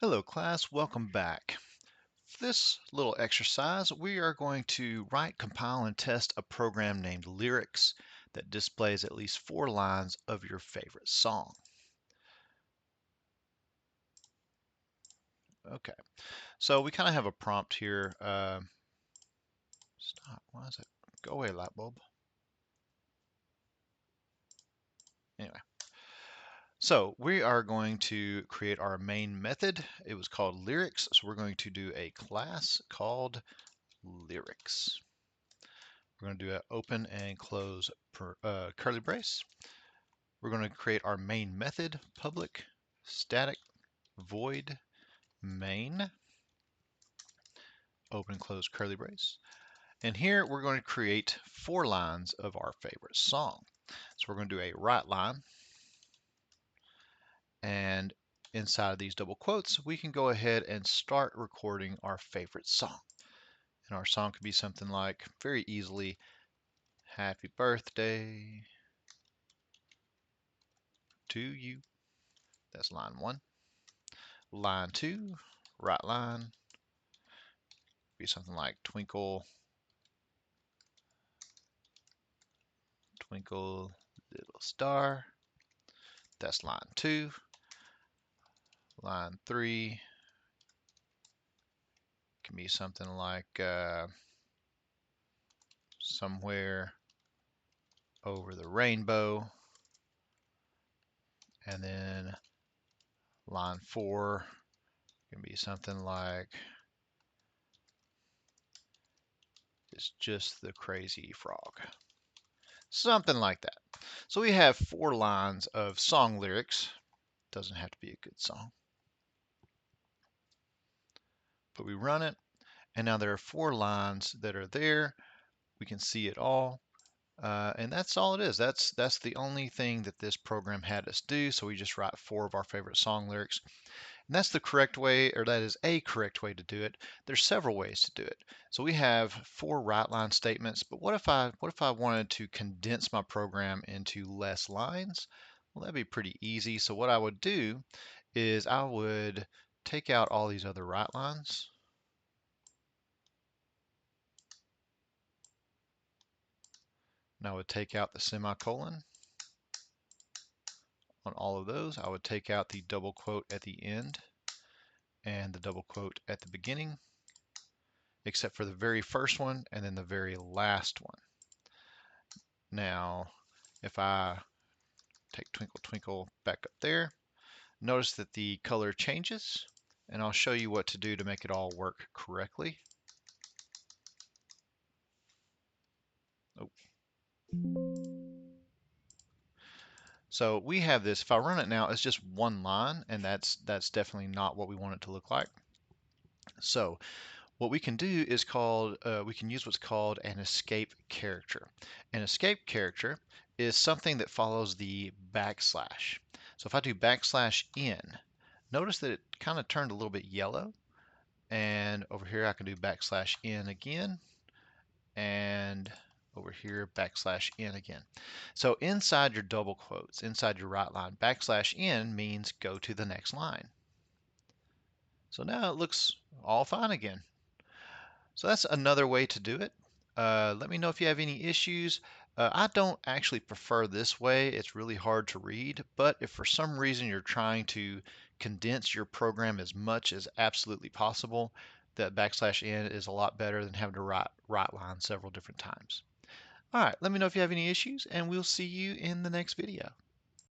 Hello class, welcome back. For this little exercise, we are going to write, compile, and test a program named Lyrics that displays at least 4 lines of your favorite song. Okay, so we kind of have a prompt here. Stop, why is it? Go away, light bulb. Anyway, so we are going to create our main method. It was called Lyrics, so we're going to do a class called Lyrics. We're going to do an open and close curly brace. We're going to create our main method, public static void main, open and close curly brace. And here we're going to create 4 lines of our favorite song. So we're going to do a write line, and inside of these double quotes, we can go ahead and start recording our favorite song. And our song could be something like, very easily, Happy Birthday to You. That's line 1. Line 2, write line, be something like Twinkle, Twinkle Little Star. That's line 2. Line 3 can be something like Somewhere Over the Rainbow. And then line 4 can be something like It's Just the Crazy Frog. Something like that. So we have 4 lines of song lyrics. Doesn't have to be a good song. But we run it, and now there are 4 lines that are there. We can see it all. And that's all it is. That's the only thing that this program had us do. So we just write 4 of our favorite song lyrics. And that's the correct way, or that is a correct way to do it. There's several ways to do it. So we have 4 write line statements, but what if I wanted to condense my program into less lines? Well, that'd be pretty easy. So what I would do is I would take out all these other write lines. And I would take out the semicolon on all of those. I would take out the double quote at the end and the double quote at the beginning, except for the very first one and then the very last one. Now, if I take Twinkle Twinkle back up there, notice that the color changes, and I'll show you what to do to make it all work correctly. Oh. So we have this, if I run it now, it's just 1 line, and that's definitely not what we want it to look like. So what we can do is we can use what's called an escape character. An escape character is something that follows the backslash. So if I do \n, notice that it kind of turned a little bit yellow. And over here I can do \n again, and over here \n again. So inside your double quotes, inside your write line, \n means go to the next line. So now it looks all fine again. So that's another way to do it. Let me know if you have any issues. I don't actually prefer this way. It's really hard to read, but if for some reason you're trying to condense your program as much as absolutely possible, that \n is a lot better than having to write lines several different times. All right, let me know if you have any issues, and we'll see you in the next video.